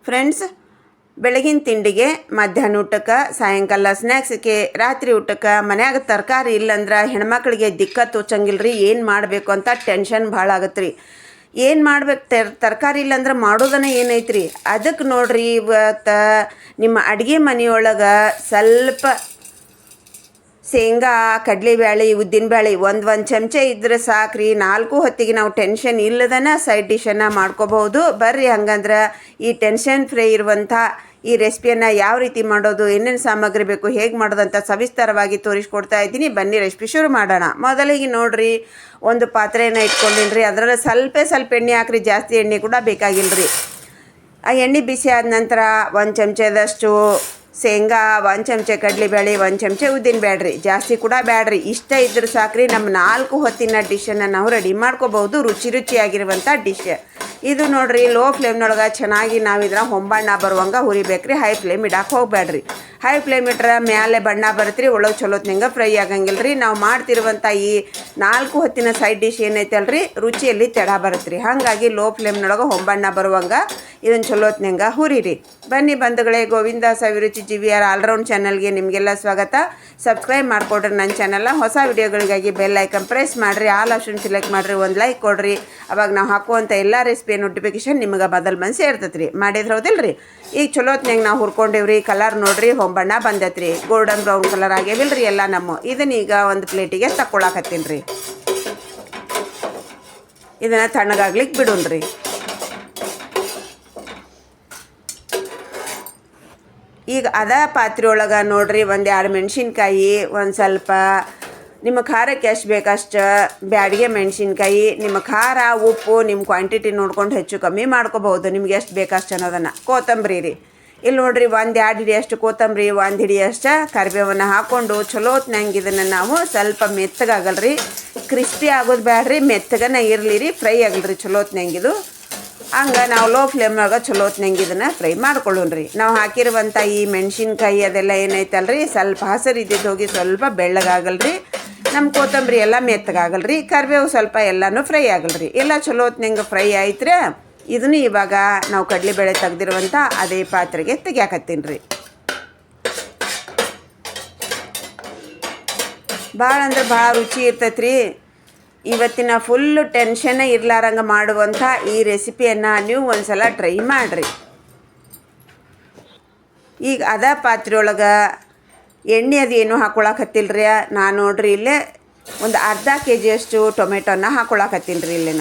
Friends, ಬೆಳಗಿನ ತಿಂಡಿಗೆ, ಮಧ್ಯಾಹ್ನ ಊಟಕ್ಕೆ, ಸಾಯಂಕಾಲ ಸ್ನ್ಯಾಕ್ಸ್ಗೆ, ರಾತ್ರಿ ಊಟಕ್ಕೆ ಮನ್ಯಾಗ ತರಕಾರಿ ಇಲ್ಲಂದ್ರೆ ಹೆಣ್ಮಕ್ಳಿಗೆ ದಿಕ್ಕತ್ತು ತೋಚಂಗಿಲ್ಲ ರೀ. ಏನು ಮಾಡಬೇಕು ಅಂತ ಟೆನ್ಷನ್ ಭಾಳ ಆಗತ್ತೆ ರೀ. ಏನು ಮಾಡ್ಬೇಕು, ತರಕಾರಿ ಇಲ್ಲಂದ್ರೆ ಮಾಡೋದನ್ನ ಏನೈತ್ರಿ. ಅದಕ್ಕೆ ನೋಡ್ರಿ, ಇವತ್ತು ನಿಮ್ಮ ಅಡುಗೆ ಮನೆಯೊಳಗೆ ಸ್ವಲ್ಪ ಶೇಂಗಾ, ಕಡಲೆಬೇಳೆ, ಉದ್ದಿನಬೇಳೆ ಒಂದು ಚಮಚ ಇದ್ರೆ ಸಾಕ್ರಿ. 4 ಹೊತ್ತಿಗೆ ನಾವು ಟೆನ್ಷನ್ ಇಲ್ಲದನ ಸೈಡ್ ಡಿಶನ್ನು ಮಾಡ್ಕೋಬಹುದು. ಬರ್ರಿ, ಹಂಗಂದ್ರೆ ಈ ಟೆನ್ಷನ್ ಫ್ರೀ ಇರುವಂಥ ಈ ರೆಸಿಪಿಯನ್ನು ಯಾವ ರೀತಿ ಮಾಡೋದು, ಏನೇನು ಸಾಮಗ್ರಿ ಬೇಕು, ಹೇಗೆ ಮಾಡೋದಂತ ಸವಿಸ್ತಾರವಾಗಿ ತೋರಿಸ್ಕೊಡ್ತಾ ಇದ್ದೀನಿ. ಬನ್ನಿ ರೆಸಿಪಿ ಶುರು ಮಾಡೋಣ. ಮೊದಲಿಗೆ ನೋಡ್ರಿ, ಒಂದು ಪಾತ್ರೆಯನ್ನು ಇಟ್ಕೊಂಡಿನಿ ರೀ. ಅದರಲ್ಲಿ ಸ್ವಲ್ಪ ಎಣ್ಣೆ ಹಾಕ್ರಿ, ಜಾಸ್ತಿ ಎಣ್ಣೆ ಕೂಡ ಬೇಕಾಗಿಲ್ಲ ರೀ. ಆ ಎಣ್ಣೆ ಬಿಸಿ ಆದ ನಂತರ 1 ಚಮಚದಷ್ಟು ಶೇಂಗಾ, 1 ಚಮಚ ಕಡಲೆಬೇಳೆ, 1 ಚಮಚ ಉದ್ದಿನಬೇಳೆ ರೀ. ಜಾಸ್ತಿ ಕೂಡ ಬ್ಯಾಡ್ರಿ, ಇಷ್ಟ ಇದ್ರೆ ಸಾಕ್ರಿ. ನಮ್ಮ 4 ಹೊತ್ತಿನ ಡಿಶನ್ನು ನಾವು ರೆಡಿ ಮಾಡ್ಕೋಬಹುದು. ರುಚಿಯಾಗಿರುವಂಥ ಡಿಶ್ ಇದು ನೋಡ್ರಿ. ಲೋ ಫ್ಲೇಮ್ನೊಳಗೆ ಚೆನ್ನಾಗಿ ನಾವು ಇದನ್ನ ಹೊಂಬಣ್ಣ ಬರುವಂಗೆ ಹುರಿಬೇಕ್ರಿ. ಹೈ ಫ್ಲೇಮ್ ಇಡಕ್ಕೆ ಹೋಗ್ಬೇಡ್ರಿ. ಹೈ ಫ್ಲೇಮ್ ಇಟ್ರೆ ಮೇಲೆ ಬಣ್ಣ ಬರುತ್ತೆ ರೀ, ಒಳಗೆ ಚಲೋತ್ನಂಗೆ ಫ್ರೈ ಆಗಂಗಿಲ್ಲ ರೀ. ನಾವು ಮಾಡ್ತಿರುವಂಥ ಈ 4 ಹೊತ್ತಿನ ಸೈಡ್ ಡಿಶ್ ಏನೈತಲ್ರಿ, ರುಚಿಯಲ್ಲಿ ತಡ ಬರುತ್ತೆ ರೀ. ಹಾಗಾಗಿ ಲೋ ಫ್ಲೇಮ್ನೊಳಗೆ ಹೊಂಬಣ್ಣ ಬರುವಂಗೆ ಇದನ್ನು ಚಲೋತ್ನಂಗೆ ಹುರಿರಿ. ಬನ್ನಿ ಬಂಧುಗಳೇ, ಗೋವಿಂದ ಸವಿರುಚಿ GVR ಆಲ್ರೌಂಡ್ ಚಾನಲ್ಗೆ ನಿಮಗೆಲ್ಲ ಸ್ವಾಗತ. ಸಬ್ಸ್ಕ್ರೈಬ್ ಮಾಡಿಕೊಡ್ರಿ ನನ್ನ ಚಾನಲ್ನ. ಹೊಸ ವಿಡಿಯೋಗಳಿಗಾಗಿ ಬೆಲ್ ಐಕನ್ ಪ್ರೆಸ್ ಮಾಡಿರಿ, ಆಲ್ ಆಪ್ಷನ್ ಸೆಲೆಕ್ಟ್ ಮಾಡಿರಿ, ಒಂದು ಲೈಕ್ ಕೊಡ್ರಿ. ಅವಾಗ ನಾವು ಹಾಕುವಂಥ ಎಲ್ಲ ರೆಸಿಪಿ ನೋಟಿಫಿಕೇಶನ್ ನಿಮಗೆ ಬದಲ್ ಬಂದು ಸೇರ್ತೈತೆ ರೀ. ಮಾಡಿದ್ರೆ ಹೌದಿಲ್ಲ ರೀ. ಈಗ ಚಲೋತ್ನಾಗ ನಾವು ಹುರ್ಕೊಂಡಿವ್ರಿ. ಕಲರ್ ನೋಡ್ರಿ, ಹೊಂಬಣ್ಣ ಬಂದೈತೆ ರೀ. ಗೋಲ್ಡನ್ ಬ್ರೌನ್ ಕಲರ್ ಆಗ್ಯಾವಿಲ್ಲ ರೀ ಎಲ್ಲ ನಮ್ಮ. ಇದನ್ನೀಗ ಒಂದು ಪ್ಲೇಟಿಗೆ ತಕ್ಕೊಳಕತ್ತೀನಿ ರೀ. ಇದನ್ನು ತಣ್ಣಗಾಗ್ಲಿಕ್ಕೆ ಬಿಡೋಣ್ರಿ. ಈಗ ಅದ ಪಾತ್ರೆ ಒಳಗೆ ನೋಡ್ರಿ, 1-2 ಮೆಣಸಿನ್ಕಾಯಿ, ಒಂದು ಸ್ವಲ್ಪ ನಿಮ್ಮ ಖಾರಕ್ಕೆ ಎಷ್ಟು ಬೇಕಷ್ಟು ಬ್ಯಾಡಿಗೆ ಮೆಣಸಿನ್ಕಾಯಿ, ನಿಮ್ಮ ಖಾರ ಉಪ್ಪು ನಿಮ್ಮ ಕ್ವಾಂಟಿಟಿ ನೋಡ್ಕೊಂಡು ಹೆಚ್ಚು ಕಮ್ಮಿ ಮಾಡ್ಕೋಬಹುದು, ನಿಮ್ಗೆ ಎಷ್ಟು ಬೇಕಷ್ಟು ಅನ್ನೋದನ್ನು. ಕೊತ್ತಂಬರಿ ರೀ, ಇಲ್ಲಿ ನೋಡ್ರಿ 1-2 ಹಿಡಿಯಷ್ಟು ಕೊತ್ತಂಬರಿ, 1 ಹಿಡಿಯಷ್ಟು ಕರಿಬೇವನ್ನು ಹಾಕ್ಕೊಂಡು ಚಲೋತ್ನಂಗೆ ಇದನ್ನು ನಾವು ಸ್ವಲ್ಪ ಮೆತ್ತಗಾಗಲ್ರಿ, ಕ್ರಿಸ್ಪಿ ಆಗೋದು ಬ್ಯಾಡ್ರಿ, ಮೆತ್ತಗನ ಇರಲಿ ರೀ, ಫ್ರೈ ಆಗಲ್ರಿ ಚಲೋತ್ನಂಗೆ ಇದು. ಹಂಗೆ ನಾವು ಲೋ ಫ್ಲೇಮ್ನಾಗ ಚಲೋತ್ನಂಗೆ ಇದನ್ನು ಫ್ರೈ ಮಾಡ್ಕೊಳ್ಳೋಣ್ರಿ. ನಾವು ಹಾಕಿರುವಂಥ ಈ ಮೆಣಸಿನ್ಕಾಯಿ ಅದೆಲ್ಲ ಏನೈತಲ್ರಿ, ಸ್ವಲ್ಪ ಹಸಿರು ಇದ್ದಿದ್ದು ಹೋಗಿ ಸ್ವಲ್ಪ ಬೆಳ್ಳಗಾಗಲ್ರಿ. ನಮ್ಮ ಕೊತ್ತಂಬರಿ ಎಲ್ಲ ಮೆತ್ತಗಾಗಲ್ರಿ, ಕರಿಬೇವು ಸ್ವಲ್ಪ ಎಲ್ಲನೂ ಫ್ರೈ ಆಗಲ್ರಿ. ಎಲ್ಲ ಚಲೋತ್ನಂಗೆ ಫ್ರೈ ಆಯ್ತ್ರೆ ಇದನ್ನು ಇವಾಗ ನಾವು ಕಡಲೆಬೇಳೆ ತೆಗ್ದಿರುವಂಥ ಅದೇ ಪಾತ್ರೆಗೆ ತೆಗಿಯಾಕತ್ತೀನಿ ರೀ. ಭಾಳ ಅಂದ್ರೆ ಭಾಳ ರುಚಿ ಇರ್ತೈತೆ ರೀ. ಇವತ್ತಿನ ಫುಲ್ಲು ಟೆನ್ಷನ್ನೇ ಇರ್ಲಾರಂಗೆ ಮಾಡುವಂಥ ಈ ರೆಸಿಪಿಯನ್ನು ನೀವು ಒಂದು ಸಲ ಟ್ರೈ ಮಾಡಿರಿ. ಈಗ ಅದ ಪಾತ್ರೆ ಒಳಗೆ ಎಣ್ಣೆ ಅದು ಏನೂ ಹಾಕ್ಕೊಳಕತ್ತಿಲ್ಲ ರೀ. ನಾನು ನೋಡ್ರಿ ಇಲ್ಲೇ ಒಂದು ಅರ್ಧ ಕೆಜಿಯಷ್ಟು ಟೊಮೆಟೊನ ಹಾಕ್ಕೊಳಕತ್ತೀನಿ ರೀ. ಇಲ್ಲೇ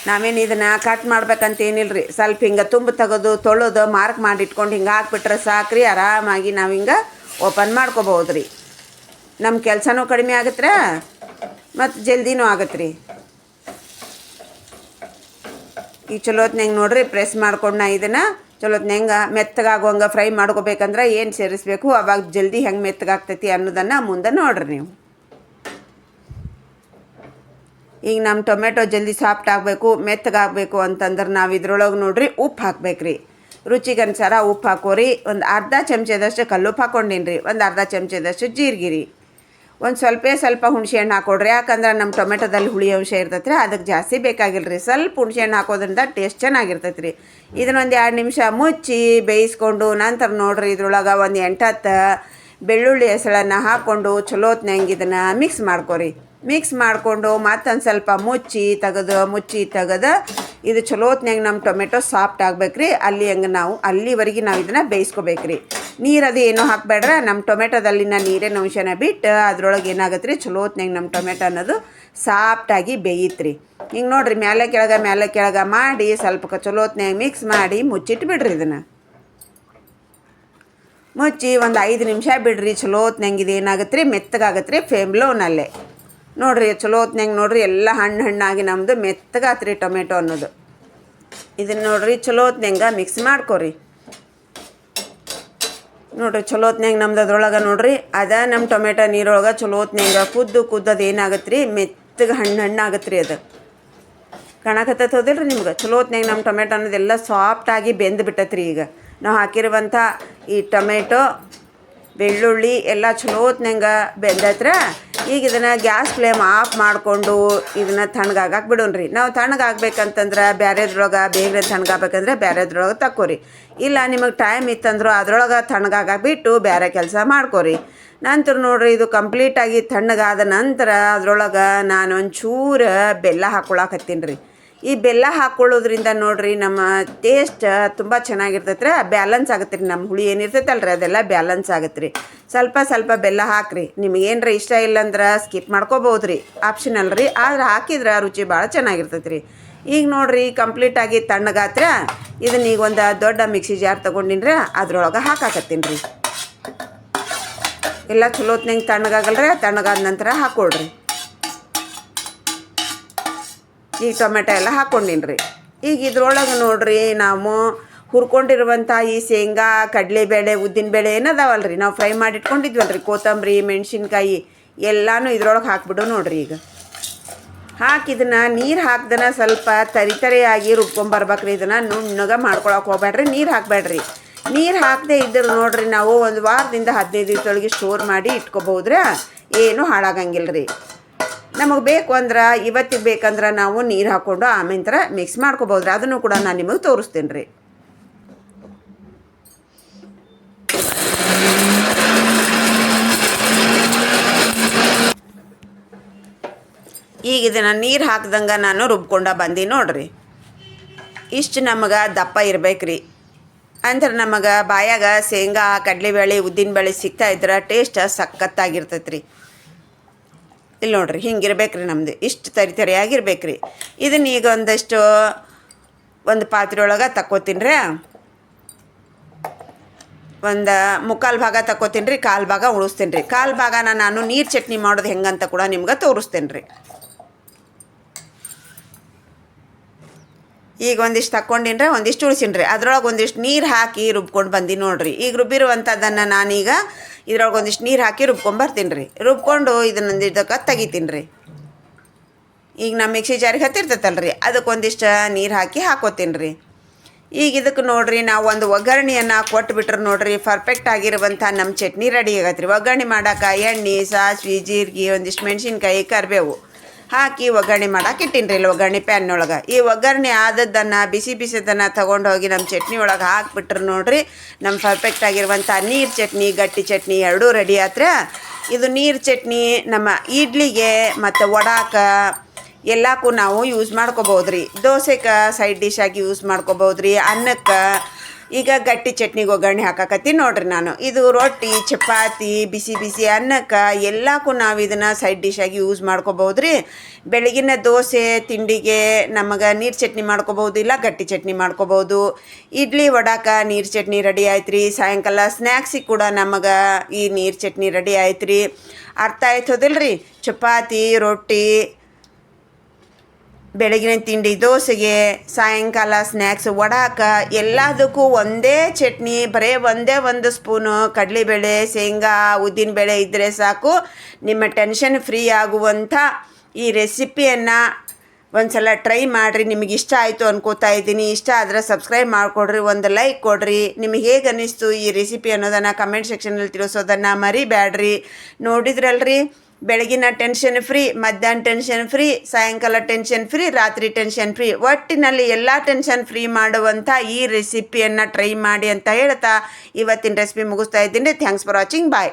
ನಾವೇನು ಇದನ್ನು ಕಟ್ ಮಾಡ್ಬೇಕಂತ ಏನಿಲ್ಲ ರೀ. ಸ್ವಲ್ಪ ಹಿಂಗೆ ತೆಗೆದು ತೊಳೆದು ಮಾರ್ಕ್ ಮಾಡಿ ಇಟ್ಕೊಂಡು ಹಿಂಗೆ ಹಾಕ್ಬಿಟ್ರೆ ಸಾಕ್ರಿ. ಆರಾಮಾಗಿ ನಾವು ಹಿಂಗೆ ಓಪನ್ ಮಾಡ್ಕೋಬೋದು ರೀ. ನಮ್ಮ ಕೆಲಸನೂ ಕಡಿಮೆ ಆಗತ್ತೆ ರೀ, ಮತ್ತು ಜಲ್ದಿನೂ ಆಗತ್ತೆ ರೀ. ಈಗ ಚಲೋತ್ನಂಗೆ ನೋಡ್ರಿ ಪ್ರೆಸ್ ಮಾಡ್ಕೊಂಡು ನಾ ಇದನ್ನು ಚಲೋತ್ನಂಗೆ ಮೆತ್ತಗಾಗುವಂಗೆ ಫ್ರೈ ಮಾಡ್ಕೋಬೇಕಂದ್ರೆ ಏನು ಸೇರಿಸ್ಬೇಕು, ಅವಾಗ ಜಲ್ದಿ ಹೆಂಗೆ ಮೆತ್ತಗಾಗ್ತೈತಿ ಅನ್ನೋದನ್ನು ಮುಂದೆ ನೋಡ್ರಿ ನೀವು. ಈಗ ನಮ್ಮ ಟೊಮೆಟೊ ಜಲ್ದಿ ಸಾಫ್ಟ್ ಆಗಬೇಕು, ಮೆತ್ತಗಾಗಬೇಕು ಅಂತಂದ್ರೆ ನಾವು ಇದ್ರೊಳಗೆ ನೋಡ್ರಿ ಉಪ್ಪು ಹಾಕ್ಬೇಕು ರೀ. ರುಚಿಗೆ ಅನುಸಾರ ಉಪ್ಪು ಹಾಕೋರಿ. ಒಂದು ಅರ್ಧ ಚಮಚದಷ್ಟು ಕಲ್ಲುಪ್ಪು ಹಾಕ್ಕೊಂಡೀನಿ ರೀ. ಒಂದು ಅರ್ಧ ಚಮಚದಷ್ಟು ಜೀರಿಗೆ ರೀ. ಒಂದು ಸ್ವಲ್ಪ ಹುಣಸೆ ಹಣ್ಣು ಹಾಕೊಡ್ರಿ. ಯಾಕಂದ್ರೆ ನಮ್ಮ ಟೊಮೆಟೊದಲ್ಲಿ ಹುಳಿ ಅಂಶ ಇರ್ತೈತೆ ರೀ, ಅದಕ್ಕೆ ಜಾಸ್ತಿ ಬೇಕಾಗಿಲ್ಲ ರೀ. ಸ್ವಲ್ಪ ಹುಣಸೆ ಹಣ್ಣು ಹಾಕೋದ್ರಿಂದ ಟೇಸ್ಟ್ ಚೆನ್ನಾಗಿರ್ತೈತೆ ರೀ. ಇದನ್ನೊಂದು 2 ನಿಮಿಷ ಮುಚ್ಚಿ ಬೇಯಿಸ್ಕೊಂಡು ನಂತರ ನೋಡ್ರಿ ಇದ್ರೊಳಗೆ ಒಂದು 8-10 ಬೆಳ್ಳುಳ್ಳಿ ಹೆಸಳನ್ನು ಹಾಕ್ಕೊಂಡು ಚಲೋತ್ನಂಗೆ ಇದನ್ನು ಮಿಕ್ಸ್ ಮಾಡ್ಕೊರಿ. ಮಿಕ್ಸ್ ಮಾಡಿಕೊಂಡು ಮತ್ತೊಂದು ಸ್ವಲ್ಪ ಮುಚ್ಚಿ ತೆಗೆದು ಇದು ಚಲೋತ್ನಂಗೆ ನಮ್ಮ ಟೊಮೆಟೊ ಸಾಫ್ಟ್ ಆಗ್ಬೇಕ್ರಿ. ಅಲ್ಲಿವರೆಗೆ ನಾವು ಇದನ್ನು ಬೇಯಿಸ್ಕೋಬೇಕ್ರಿ. ನೀರದು ಏನೂ ಹಾಕಬೇಡ್ರೆ, ನಮ್ಮ ಟೊಮೆಟೊದಲ್ಲಿನ ನೀರಿನ ಅಂಶನ ಬಿಟ್ಟು ಅದ್ರೊಳಗೆ ಏನಾಗತ್ತೆ ರೀ, ಚಲೋತ್ನಂಗೆ ನಮ್ಮ ಟೊಮೆಟೊ ಅನ್ನೋದು ಸಾಫ್ಟಾಗಿ ಬೇಯಿತ್ರಿ. ಹಿಂಗೆ ನೋಡ್ರಿ ಮೇಲೆ ಕೆಳಗೆ ಮಾಡಿ ಸ್ವಲ್ಪ ಚಲೋತ್ನಂಗೆ ಮಿಕ್ಸ್ ಮಾಡಿ ಮುಚ್ಚಿಟ್ಟು ಬಿಡ್ರಿ. ಇದನ್ನು ಮುಚ್ಚಿ ಒಂದು 5 ನಿಮಿಷ ಬಿಡ್ರಿ. ಚಲೋತ್ನಂಗೆ ಇದು ಏನಾಗತ್ತೆ ರೀ, ಮೆತ್ತಗಾಗತ್ತೆ ರೀ, ಫ್ಲೇಮ್ ಲೋನಲ್ಲೇ. ನೋಡ್ರಿ ಚಲೋತ್ನಂಗೆ ನೋಡ್ರಿ ಎಲ್ಲ ಹಣ್ಣಾಗಿ ನಮ್ಮದು ಮೆತ್ತಗಾತ್ರಿ ರೀ ಟೊಮೆಟೊ ಅನ್ನೋದು. ಇದನ್ನು ನೋಡ್ರಿ ಚಲೋತ್ನಂಗೆ ಮಿಕ್ಸ್ ಮಾಡ್ಕೊರಿ. ನೋಡ್ರಿ ಚಲೋತ್ನಂಗೆ ನಮ್ದು ಅದ್ರೊಳಗೆ ನೋಡ್ರಿ ಅದ ನಮ್ಮ ಟೊಮೆಟೊ ನೀರೊಳಗೆ ಚಲೋತ್ನಂಗೆ ಕುದ್ದದು ಏನಾಗತ್ತೆ ರೀ, ಮೆತ್ತಗೆ ಹಣ್ಣಾಗತ್ತೆ ರೀ. ಅದು ಕಾಣಕತ್ತೈತೆ ಹೋದಿಲ್ರಿ ನಿಮ್ಗೆ. ಚಲೋತ್ನಂಗೆ ನಮ್ಮ ಟೊಮೆಟೊ ಅನ್ನೋದೆಲ್ಲ ಸಾಫ್ಟಾಗಿ ಬೆಂದು ಬಿಟ್ಟೈತೆ ರೀ. ಈಗ ನಾವು ಹಾಕಿರುವಂಥ ಈ ಟೊಮೆಟೊ ಬೆಳ್ಳುಳ್ಳಿ ಎಲ್ಲ ಚಲೋತ್ನಂಗ ಬೆಂದತ್ರ. ಈಗ ಇದನ್ನು ಗ್ಯಾಸ್ ಫ್ಲೇಮ್ ಆಫ್ ಮಾಡಿಕೊಂಡು ಇದನ್ನು ತಣ್ಣಗಾಗಕ್ಕೆ ಬಿಡೋಣ್ರಿ. ನಾವು ತಣ್ಣಗಾಗ್ಬೇಕಂತಂದ್ರೆ ಬೇರೆದ್ರೊಳಗೆ ಬೇಗನೆ ತಣ್ಣಗಾಗಬೇಕಂದ್ರೆ ಬೇರೆದ್ರೊಳಗೆ ತಕ್ಕೋರಿ. ಇಲ್ಲ ನಿಮಗೆ ಟೈಮ್ ಇತ್ತಂದ್ರೂ ಅದ್ರೊಳಗೆ ತಣ್ಣಗಾಗಕ್ಕೆ ಬಿಟ್ಟು ಬೇರೆ ಕೆಲಸ ಮಾಡ್ಕೊರಿ. ನಂತರ ನೋಡ್ರಿ ಇದು ಕಂಪ್ಲೀಟಾಗಿ ತಣ್ಣಗಾದ ನಂತರ ಅದ್ರೊಳಗೆ ನಾನು ಒಂಚೂರು ಬೆಲ್ಲ ಹಾಕ್ಕೊಳಕತ್ತೀನಿ ರೀ. ಈ ಬೆಲ್ಲ ಹಾಕ್ಕೊಳ್ಳೋದ್ರಿಂದ ನೋಡ್ರಿ ನಮ್ಮ ಟೇಸ್ಟ್ ತುಂಬ ಚೆನ್ನಾಗಿರ್ತೈತೆ ರೀ, ಬ್ಯಾಲೆನ್ಸ್ ಆಗುತ್ತೆ ರೀ. ನಮ್ಮ ಹುಳಿ ಏನಿರ್ತೈತಲ್ರಿ ಅದೆಲ್ಲ ಬ್ಯಾಲೆನ್ಸ್ ಆಗುತ್ತೆ ರೀ. ಸ್ವಲ್ಪ ಬೆಲ್ಲ ಹಾಕ್ರಿ. ನಿಮಗೇನ್ರ ಇಷ್ಟ ಇಲ್ಲಂದ್ರೆ ಸ್ಕಿಪ್ ಮಾಡ್ಕೋಬೋದು ರೀ, ಆಪ್ಷನಲ್ ರೀ. ಆದ್ರೆ ಹಾಕಿದ್ರೆ ರುಚಿ ಭಾಳ ಚೆನ್ನಾಗಿರ್ತೈತೆ ರೀ. ಈಗ ನೋಡ್ರಿ ಕಂಪ್ಲೀಟಾಗಿ ತಣ್ಣಗಾತ್ರ ಇದನ್ನ ಈಗ ಒಂದು ದೊಡ್ಡ ಮಿಕ್ಸಿ ಜಾರ್ ತೊಗೊಂಡಿನ್ರಿ, ಅದ್ರೊಳಗೆ ಹಾಕಾಕತ್ತೀನಿ ರೀ. ಎಲ್ಲ ಚಲೋತ್ನಂಗೆ ತಣ್ಣಗಾಗಲ್ರಿ, ತಣ್ಣಗಾದ ನಂತರ ಹಾಕ್ಕೊಳ್ರಿ. ಈಗ ಟೊಮೆಟೊ ಎಲ್ಲ ಹಾಕ್ಕೊಂಡಿನಿ ರೀ. ಈಗ ಇದ್ರೊಳಗೆ ನೋಡ್ರಿ ನಾವು ಹುರ್ಕೊಂಡಿರುವಂಥ ಈ ಶೇಂಗಾ, ಕಡಲೆಬೇಳೆ, ಉದ್ದಿನಬೇಳೆ ಏನದಾವಲ್ಲ ರೀ, ನಾವು ಫ್ರೈ ಮಾಡಿ ಇಟ್ಕೊಂಡಿದ್ವಲ್ಲ ರೀ, ಕೊತ್ತಂಬರಿ, ಮೆಣಸಿನ್ಕಾಯಿ ಎಲ್ಲನೂ ಇದ್ರೊಳಗೆ ಹಾಕ್ಬಿಡು ನೋಡ್ರಿ. ಈಗ ಹಾಕಿ ಇದನ್ನು ನೀರು ಹಾಕ್ದನ ಸ್ವಲ್ಪ ತರಿಯಾಗಿ ರುಬ್ಕೊಂಬರ್ಬೇಕ್ರಿ. ಇದನ್ನು ನುಣ್ಣಗೆ ಮಾಡ್ಕೊಳಕ್ಕೆ ಹೋಗ್ಬೇಡ್ರಿ, ನೀರು ಹಾಕಬೇಡ್ರಿ. ನೀರು ಹಾಕದೇ ಇದ್ದರೆ ನೋಡ್ರಿ ನಾವು ಒಂದು ವಾರದಿಂದ 15 ದಿವಸದೊಳಗೆ ಸ್ಟೋರ್ ಮಾಡಿ ಇಟ್ಕೋಬೋದ್ರಿ, ಏನೂ ಹಾಳಾಗಂಗಿಲ್ಲ ರೀ. ನಮಗೆ ಬೇಕು ಅಂದ್ರೆ ಇವತ್ತಿಗೆ ಬೇಕಂದ್ರೆ ನಾವು ನೀರು ಹಾಕ್ಕೊಂಡು ಆಮೇಲೆ ಥರ ಮಿಕ್ಸ್ ಮಾಡ್ಕೋಬೋದ್ರಿ. ಅದನ್ನು ಕೂಡ ನಾನು ನಿಮಗೆ ತೋರಿಸ್ತೀನಿ ರೀ. ಈಗ ಇದನ್ನು ನೀರು ಹಾಕ್ದಂಗೆ ನಾನು ರುಬ್ಕೊಂಡ ಬಂದು ನೋಡ್ರಿ. ಇಷ್ಟು ನಮಗೆ ದಪ್ಪ ಇರ್ಬೇಕ್ರಿ. ಅಂದ್ರೆ ನಮಗೆ ಬಾಯಾಗ ಶೇಂಗಾ, ಕಡಲೆಬೇಳೆ, ಉದ್ದಿನಬೇಳೆ ಸಿಗ್ತಾ ಇದ್ರೆ ಟೇಸ್ಟ್ ಸಖತ್ತಾಗಿರ್ತೈತೆ ರೀ. ಇಲ್ಲಿ ನೋಡ್ರಿ ಹಿಂಗಿರ್ಬೇಕು ರೀ, ನಮ್ಮದು ಇಷ್ಟು ತರಿಯಾಗಿರ್ಬೇಕು ರೀ. ಇದನ್ನ ಈಗ ಒಂದು ಪಾತ್ರೆ ಒಳಗೆ ತಕ್ಕೋತೀನಿ ರೀ. ಒಂದು ಮುಕ್ಕಾಲು ಭಾಗ ತಕ್ಕೋತೀನಿ ರೀ, ಕಾಲು ಭಾಗ ಉಳಿಸ್ತೀನಿ ರೀ. ಕಾಲು ಭಾಗನ ನಾನು ನೀರು ಚಟ್ನಿ ಮಾಡೋದು ಹೆಂಗಂತ ಕೂಡ ನಿಮ್ಗೆ ತೋರಿಸ್ತೇನೆ ರೀ. ಈಗ ಒಂದಿಷ್ಟು ತಕ್ಕೊಂಡಿನ್ರಿ, ಒಂದಿಷ್ಟು ಉಳಿಸಿನಿ ರೀ. ಅದ್ರೊಳಗೆ ಒಂದಿಷ್ಟು ನೀರು ಹಾಕಿ ರುಬ್ಕೊಂಡು ಬಂದು ನೋಡ್ರಿ. ಈಗ ರುಬ್ಬಿರುವಂಥದ್ದನ್ನು ನಾನೀಗ ಇದ್ರೊಳಗೆ ಒಂದಿಷ್ಟು ನೀರು ಹಾಕಿ ರುಬ್ಕೊಂಬರ್ತೀನಿ ರೀ. ರುಬ್ಕೊಂಡು ಇದಕ್ಕೆ ತೆಗಿತೀನಿ ರೀ. ಈಗ ನಮ್ಮ ಮಿಕ್ಸಿ ಜಾರಿಗೆ ಹತ್ತಿರ್ತೈತಲ್ಲ ರೀ, ಅದಕ್ಕೆ ಒಂದಿಷ್ಟು ನೀರು ಹಾಕಿ ಹಾಕೋತೀನಿ ರೀ. ಈಗ ಇದಕ್ಕೆ ನೋಡ್ರಿ ನಾವು ಒಂದು ಒಗ್ಗರಣೆಯನ್ನು ಕೊಟ್ಬಿಟ್ರೆ ನೋಡ್ರಿ ಪರ್ಫೆಕ್ಟ್ ಆಗಿರುವಂಥ ನಮ್ಮ ಚಟ್ನಿ ರೆಡಿ ಆಗತ್ತೆ ರೀ. ಒಗ್ಗರಣೆ ಮಾಡೋಕೆ ಎಣ್ಣೆ, ಸಾಸಿವೆ, ಜೀರಿಗೆ, ಒಂದಿಷ್ಟು ಮೆಣಸಿನ್ಕಾಯಿ, ಕರಿಬೇವು ಹಾಕಿ ಒಗ್ಗರಣೆ ಮಾಡಕ್ಕೆ ಇಟ್ಟಿನಿ ರೀ. ಇಲ್ಲಿ ಒಗ್ಗರಣೆ ಪ್ಯಾನ್ನೊಳಗೆ ಈ ಒಗ್ಗರಣೆ ಆದದ್ದನ್ನು ಬಿಸಿದನ್ನು ತೊಗೊಂಡೋಗಿ ನಮ್ಮ ಚಟ್ನಿ ಒಳಗೆ ಹಾಕ್ಬಿಟ್ರೆ ನೋಡ್ರಿ ನಮ್ಮ ಪರ್ಫೆಕ್ಟ್ ಆಗಿರುವಂಥ ನೀರು ಚಟ್ನಿ, ಗಟ್ಟಿ ಚಟ್ನಿ ಎರಡೂ ರೆಡಿ ಆತ್ರೆ. ಇದು ನೀರು ಚಟ್ನಿ ನಮ್ಮ ಇಡ್ಲಿಗೆ ಮತ್ತು ವಡಾಕ್ಕೆ ಎಲ್ಲಕ್ಕೂ ನಾವು ಯೂಸ್ ಮಾಡ್ಕೋಬೋದ್ರಿ. ದೋಸೆಗೆ ಸೈಡ್ ಡಿಶ್ ಆಗಿ ಯೂಸ್ ಮಾಡ್ಕೋಬೋದ್ರಿ. ಅನ್ನಕ್ಕೆ ಈಗ ಗಟ್ಟಿ ಚಟ್ನಿಗೆ ಒಗ್ಗರಣೆ ಹಾಕಕತ್ತೀನಿ ನೋಡ್ರಿ ನಾನು. ಇದು ರೊಟ್ಟಿ, ಚಪಾತಿ, ಬಿಸಿ ಅನ್ನಕ್ಕೆ ಎಲ್ಲಕ್ಕೂ ನಾವು ಇದನ್ನು ಸೈಡ್ ಡಿಶ್ ಆಗಿ ಯೂಸ್ ಮಾಡ್ಕೋಬೋದ್ರಿ. ಬೆಳಗಿನ ದೋಸೆ ತಿಂಡಿಗೆ ನಮಗೆ ನೀರು ಚಟ್ನಿ ಮಾಡ್ಕೋಬೋದು, ಇಲ್ಲ ಗಟ್ಟಿ ಚಟ್ನಿ ಮಾಡ್ಕೋಬೋದು. ಇಡ್ಲಿ ವಡಾಕ ನೀರು ಚಟ್ನಿ ರೆಡಿ ಆಯ್ತು ರೀ. ಸಾಯಂಕಾಲ ಸ್ನ್ಯಾಕ್ಸಿಗೆ ಕೂಡ ನಮಗೆ ಈ ನೀರು ಚಟ್ನಿ ರೆಡಿ ಆಯ್ತು ರೀ. ಅರ್ಥ ಆಯ್ತದಿಲ್ಲ ರೀ. ಚಪಾತಿ, ರೊಟ್ಟಿ, ಬೆಳಗಿನ ತಿಂಡಿ ದೋಸೆಗೆ, ಸಾಯಂಕಾಲ ಸ್ನ್ಯಾಕ್ಸ್ ವಡಾಕ ಎಲ್ಲದಕ್ಕೂ ಒಂದೇ ಚಟ್ನಿ, ಬರೀ ಒಂದು ಸ್ಪೂನು ಕಡಲೆಬೇಳೆ, ಶೇಂಗಾ, ಉದ್ದಿನಬೇಳೆ ಇದ್ದರೆ ಸಾಕು. ನಿಮ್ಮ ಟೆನ್ಷನ್ ಫ್ರೀ ಆಗುವಂಥ ಈ ರೆಸಿಪಿಯನ್ನು ಒಂದು ಸಲ ಟ್ರೈ ಮಾಡಿರಿ. ನಿಮಗೆ ಇಷ್ಟ ಆಯಿತು ಅನ್ಕೋತಾ ಇದ್ದೀನಿ. ಇಷ್ಟ ಆದರೆ ಸಬ್ಸ್ಕ್ರೈಬ್ ಮಾಡಿಕೊಡ್ರಿ, ಒಂದು ಲೈಕ್ ಕೊಡಿರಿ. ನಿಮಗೆ ಹೇಗೆ ಅನ್ನಿಸ್ತು ಈ ರೆಸಿಪಿ ಅನ್ನೋದನ್ನು ಕಮೆಂಟ್ ಸೆಕ್ಷನಲ್ಲಿ ತಿಳಿಸೋದನ್ನು ಮರಿಬೇಡ್ರಿ. ನೋಡಿದ್ರಲ್ರಿ, ಬೆಳಗಿನ ಟೆನ್ಷನ್ ಫ್ರೀ, ಮಧ್ಯಾಹ್ನ ಟೆನ್ಷನ್ ಫ್ರೀ, ಸಾಯಂಕಾಲ ಟೆನ್ಷನ್ ಫ್ರೀ, ರಾತ್ರಿ ಟೆನ್ಷನ್ ಫ್ರೀ, ಒಟ್ಟಿನಲ್ಲಿ ಎಲ್ಲ ಟೆನ್ಷನ್ ಫ್ರೀ ಮಾಡುವಂಥ ಈ ರೆಸಿಪಿಯನ್ನು ಟ್ರೈ ಮಾಡಿ ಅಂತ ಹೇಳ್ತಾ ಇವತ್ತಿನ ರೆಸಿಪಿ ಮುಗಿಸ್ತಾ ಇದ್ದೀನಿ. Thanks for watching. ಬಾಯ್.